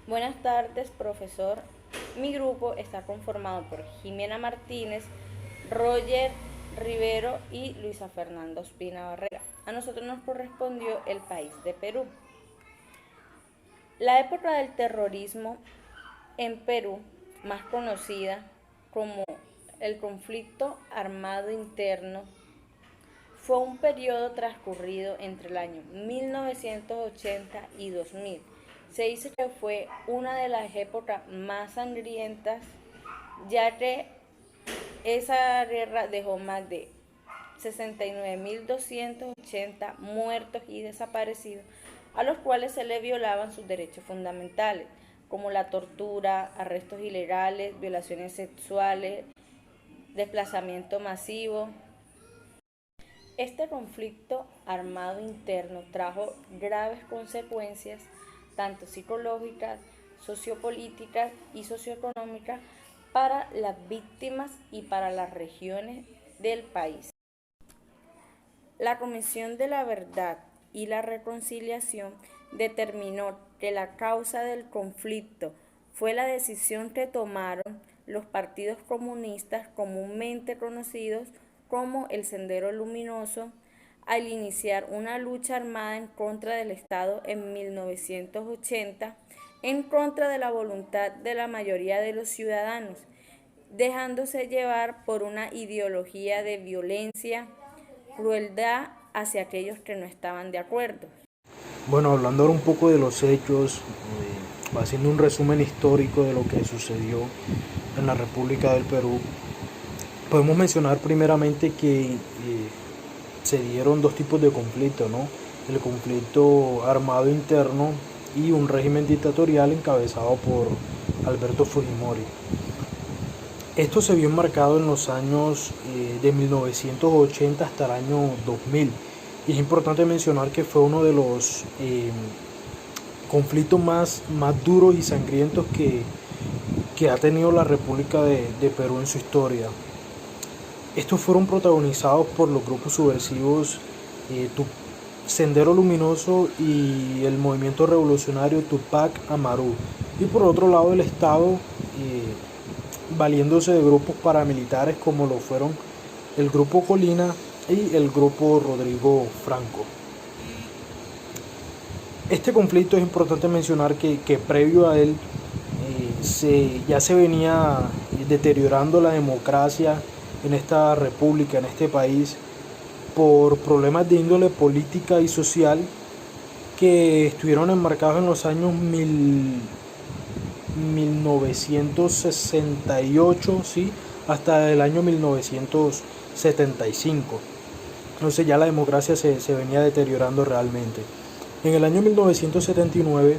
Buenas tardes, profesor. Mi grupo está conformado por Jimena Martínez, Roger Rivero y Luisa Fernanda Ospina Barrera. A nosotros nos correspondió el país de Perú. La época del terrorismo en Perú, más conocida como el conflicto armado interno, fue un periodo transcurrido entre el año 1980 y 2000. Se dice que fue una de las épocas más sangrientas, ya que esa guerra dejó más de 69.280 muertos y desaparecidos, a los cuales se les violaban sus derechos fundamentales, como la tortura, arrestos ilegales, violaciones sexuales, desplazamiento masivo. Este conflicto armado interno trajo graves consecuencias, tanto psicológicas, sociopolíticas y socioeconómicas, para las víctimas y para las regiones del país. La Comisión de la Verdad y la Reconciliación determinó que la causa del conflicto fue la decisión que tomaron los partidos comunistas comúnmente conocidos como el Sendero Luminoso al iniciar una lucha armada en contra del Estado en 1980, en contra de la voluntad de la mayoría de los ciudadanos, dejándose llevar por una ideología de violencia, crueldad hacia aquellos que no estaban de acuerdo. Bueno, hablando ahora un poco de los hechos, haciendo un resumen histórico de lo que sucedió en la República del Perú, podemos mencionar primeramente que se dieron dos tipos de conflicto, ¿no? El conflicto armado interno y un régimen dictatorial encabezado por Alberto Fujimori. Esto se vio enmarcado en los años de 1980 hasta el año 2000. Y es importante mencionar que fue uno de los conflictos más duros y sangrientos que ha tenido la República de Perú en su historia. Estos fueron protagonizados por los grupos subversivos Sendero Luminoso y el movimiento revolucionario Tupac Amaru. Y por otro lado el Estado, valiéndose de grupos paramilitares como lo fueron el Grupo Colina y el Grupo Rodrigo Franco. Este conflicto es importante mencionar que previo a él ya se venía deteriorando la democracia en esta república, en este país, por problemas de índole política y social que estuvieron enmarcados en los años 1968, ¿sí?, hasta el año 1975. Entonces ya la democracia se venía deteriorando realmente. En el año 1979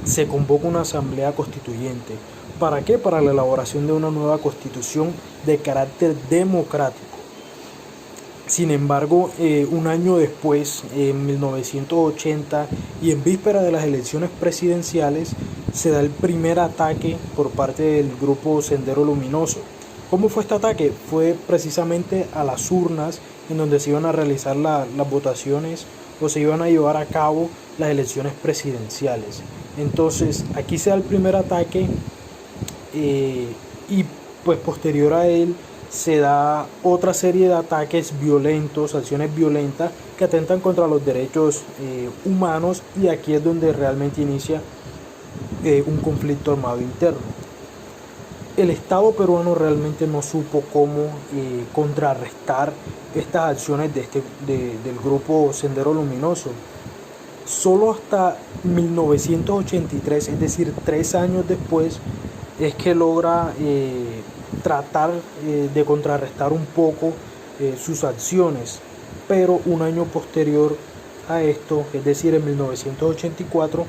se convoca una asamblea constituyente. ¿Para qué? Para la elaboración de una nueva constitución de carácter democrático. Sin embargo, un año después, en 1980, y en víspera de las elecciones presidenciales, se da el primer ataque por parte del grupo Sendero Luminoso. ¿Cómo fue este ataque? Fue precisamente a las urnas en donde se iban a realizar las votaciones o se iban a llevar a cabo las elecciones presidenciales. Entonces, aquí se da el primer ataque y pues posterior a él se da otra serie de ataques violentos, acciones violentas que atentan contra los derechos humanos, y aquí es donde realmente inicia un conflicto armado interno. El Estado peruano realmente no supo cómo contrarrestar estas acciones del grupo Sendero Luminoso. Solo hasta 1983, es decir, 3 años después, es que logra tratar de contrarrestar un poco sus acciones. Pero un año posterior a esto, es decir, en 1984,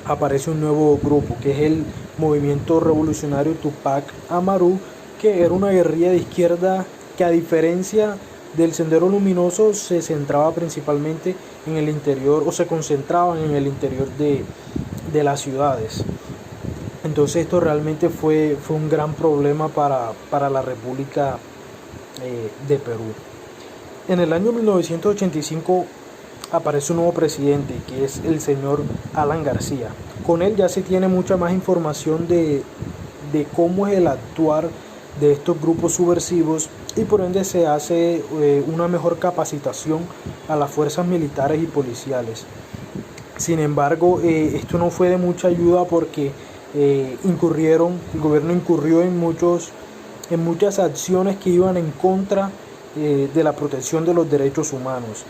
aparece un nuevo grupo, que es el movimiento revolucionario Tupac Amaru, que era una guerrilla de izquierda que, a diferencia del Sendero Luminoso, se centraba principalmente en el interior, o se concentraban en el interior de las ciudades. Entonces esto realmente fue un gran problema para la República de Perú. En el año 1985 aparece un nuevo presidente, que es el señor Alan García. Con él ya se tiene mucha más información de cómo es el actuar de estos grupos subversivos, y por ende se hace una mejor capacitación a las fuerzas militares y policiales. Sin embargo, esto no fue de mucha ayuda porque el gobierno incurrió en muchas acciones que iban en contra de la protección de los derechos humanos.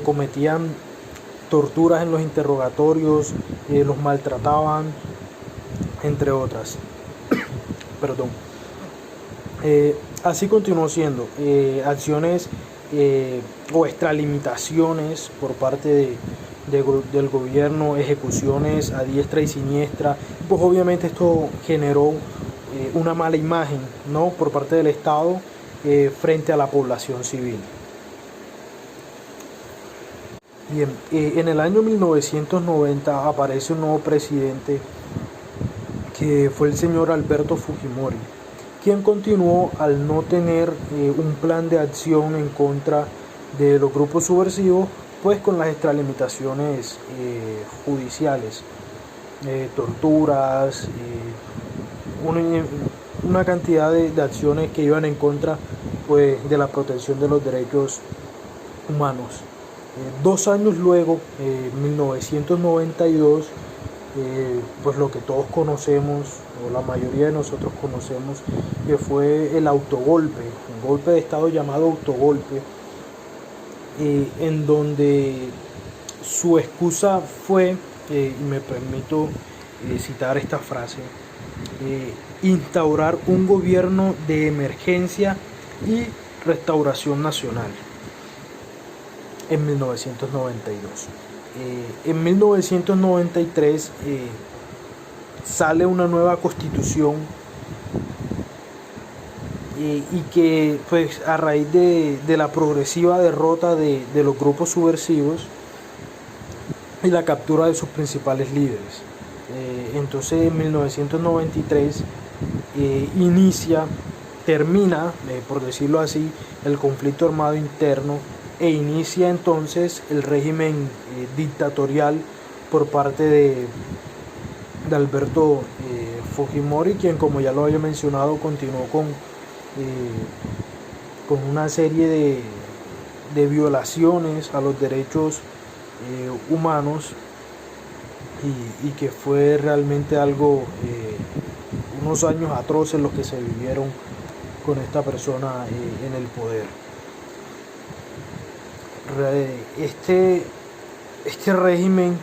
Cometían torturas en los interrogatorios, los maltrataban, entre otras. Perdón. Así continuó siendo acciones o extralimitaciones por parte del gobierno, ejecuciones a diestra y siniestra. Pues obviamente esto generó una mala imagen, ¿no?, por parte del Estado frente a la población civil. Bien, en el año 1990 aparece un nuevo presidente, que fue el señor Alberto Fujimori, quien continuó al no tener un plan de acción en contra de los grupos subversivos, pues con las extralimitaciones judiciales, torturas, una cantidad de acciones que iban en contra, pues, de la protección de los derechos humanos. 2 años luego, 1992, pues lo que todos conocemos, o la mayoría de nosotros conocemos, que fue el autogolpe, un golpe de Estado llamado autogolpe, en donde su excusa fue, y me permito citar esta frase, instaurar un gobierno de emergencia y restauración nacional en 1992. En 1993 sale una nueva constitución, y que, pues, a raíz de la progresiva derrota de los grupos subversivos y la captura de sus principales líderes, entonces en 1993 termina, por decirlo así, el conflicto armado interno, e inicia entonces el régimen dictatorial por parte de Alberto Fujimori, quien, como ya lo había mencionado, continuó con una serie de violaciones a los derechos humanos, y que fue realmente algo, unos años atroces los que se vivieron con esta persona en el poder. Este régimen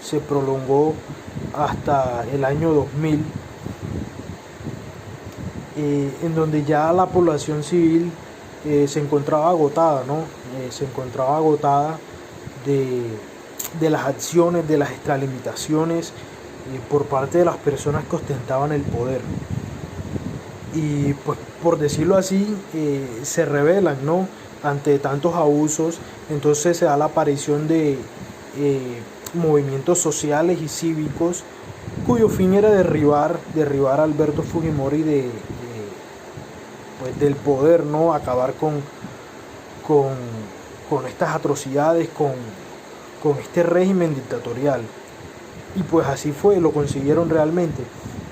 se prolongó hasta el año 2000, en donde ya la población civil se encontraba agotada, ¿no? Se encontraba agotada de las acciones, de las extralimitaciones por parte de las personas que ostentaban el poder. Y, pues, por decirlo así, se rebelan, ¿no?, ante tantos abusos. Entonces se da la aparición de movimientos sociales y cívicos, cuyo fin era derribar a Alberto Fujimori pues, del poder, ¿no?, acabar con estas atrocidades, con este régimen dictatorial. Y pues así fue, lo consiguieron realmente.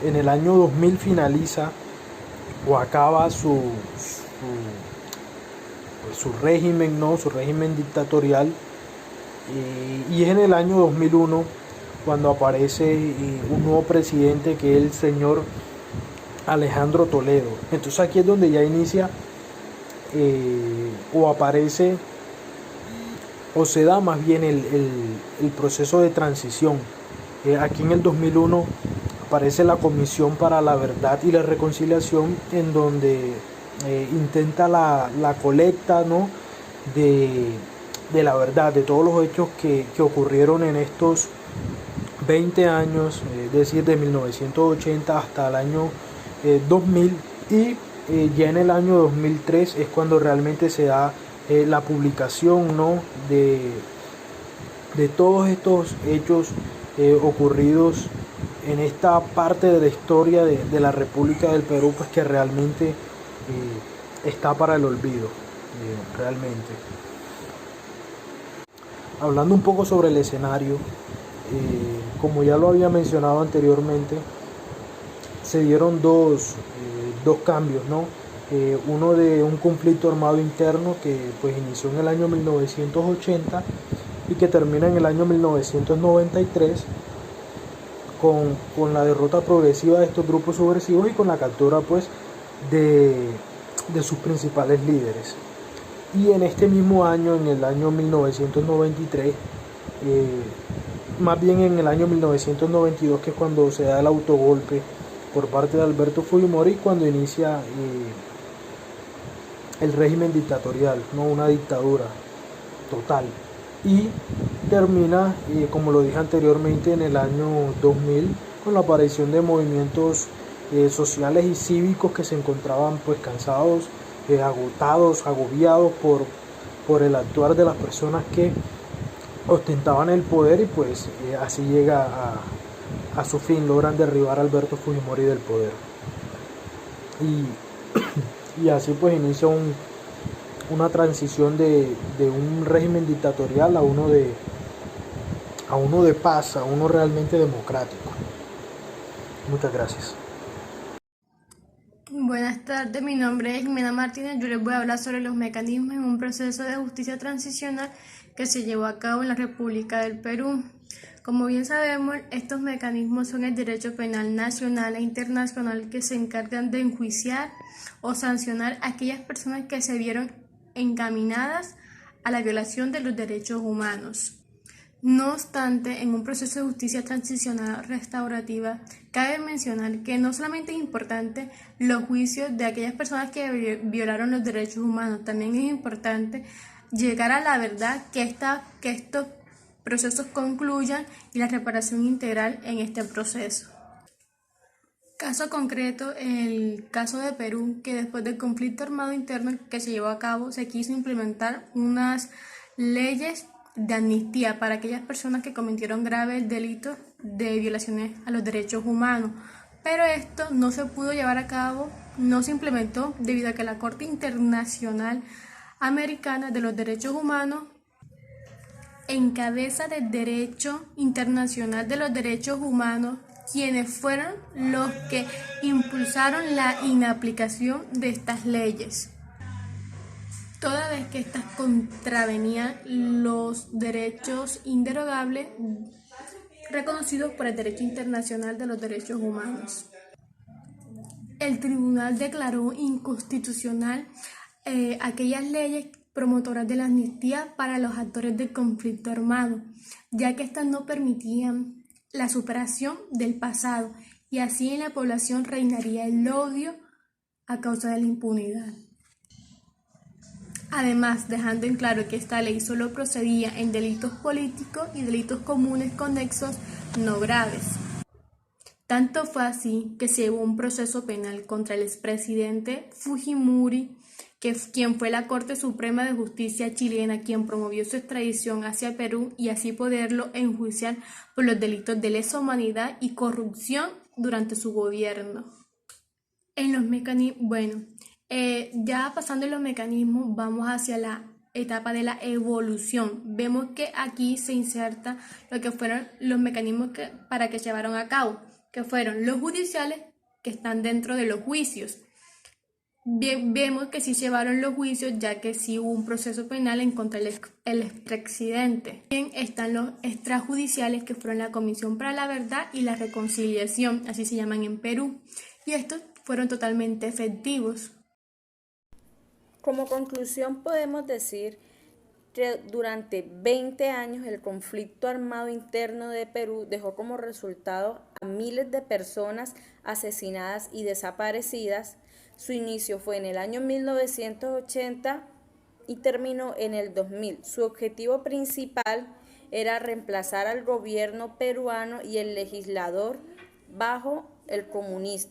En el año 2000 finaliza o acaba su régimen, ¿no?, su régimen dictatorial, y es en el año 2001 cuando aparece un nuevo presidente, que es el señor Alejandro Toledo. Entonces aquí es donde ya inicia o aparece, o se da más bien el proceso de transición. Aquí en el 2001 aparece la Comisión para la Verdad y la Reconciliación, en donde intenta la colecta, ¿no?, de la verdad, de todos los hechos que ocurrieron en estos 20 años, es decir, de 1980 hasta el año 2000, y ya en el año 2003 es cuando realmente se da la publicación, ¿no?, de todos estos hechos ocurridos en esta parte de la historia de la República del Perú, pues que realmente está para el olvido, realmente. Hablando un poco sobre el escenario, como ya lo había mencionado anteriormente, se dieron dos cambios, ¿no? Uno de un conflicto armado interno que pues inició en el año 1980 y que termina en el año 1993 con la derrota progresiva de estos grupos subversivos y con la captura pues de sus principales líderes. Y en este mismo año, en el año 1993, más bien en el año 1992, que es cuando se da el autogolpe por parte de Alberto Fujimori, cuando inicia el régimen dictatorial, no una dictadura total. Y termina, como lo dije anteriormente, en el año 2000 con la aparición de movimientos sociales y cívicos que se encontraban pues cansados, agotados, agobiados por el actuar de las personas que ostentaban el poder y pues así llega a su fin, logran derribar a Alberto Fujimori del poder. Y así pues inicia una transición de un régimen dictatorial a uno de paz, a uno realmente democrático. Muchas gracias. Buenas tardes, mi nombre es Jimena Martínez. Yo les voy a hablar sobre los mecanismos en un proceso de justicia transicional que se llevó a cabo en la República del Perú. Como bien sabemos, estos mecanismos son el derecho penal nacional e internacional que se encargan de enjuiciar o sancionar a aquellas personas que se vieron encaminadas a la violación de los derechos humanos. No obstante, en un proceso de justicia transicional restaurativa, cabe mencionar que no solamente es importante los juicios de aquellas personas que violaron los derechos humanos, también es importante llegar a la verdad, que estos procesos concluyan y la reparación integral en este proceso. Caso concreto, el caso de Perú, que después del conflicto armado interno que se llevó a cabo, se quiso implementar unas leyes de amnistía para aquellas personas que cometieron graves delitos de violaciones a los derechos humanos. Pero esto no se pudo llevar a cabo, no se implementó debido a que la Corte Internacional Americana de los Derechos Humanos, en cabeza del derecho internacional de los derechos humanos, quienes fueron los que impulsaron la inaplicación de estas leyes, toda vez que estas contravenían los derechos inderogables reconocidos por el derecho internacional de los derechos humanos. El tribunal declaró inconstitucional aquellas leyes promotoras de la amnistía para los actores del conflicto armado, ya que estas no permitían la superación del pasado y así en la población reinaría el odio a causa de la impunidad. Además, dejando en claro que esta ley solo procedía en delitos políticos y delitos comunes conexos no graves. Tanto fue así que se llevó un proceso penal contra el expresidente Fujimori, quien fue la Corte Suprema de Justicia chilena quien promovió su extradición hacia Perú y así poderlo enjuiciar por los delitos de lesa humanidad y corrupción durante su gobierno. En los mecanismos, ya pasando en los mecanismos, vamos hacia la etapa de la evolución. Vemos que aquí se inserta lo que fueron los mecanismos para que se llevaron a cabo, que fueron los judiciales, que están dentro de los juicios. Vemos que sí llevaron los juicios, ya que sí hubo un proceso penal en contra del expresidente. También están los extrajudiciales, que fueron la Comisión para la Verdad y la Reconciliación, así se llaman en Perú, y estos fueron totalmente efectivos. Como conclusión podemos decir que durante 20 años el conflicto armado interno de Perú dejó como resultado a miles de personas asesinadas y desaparecidas. Su inicio fue en el año 1980 y terminó en el 2000. Su objetivo principal era reemplazar al gobierno peruano y el legislador bajo el comunista.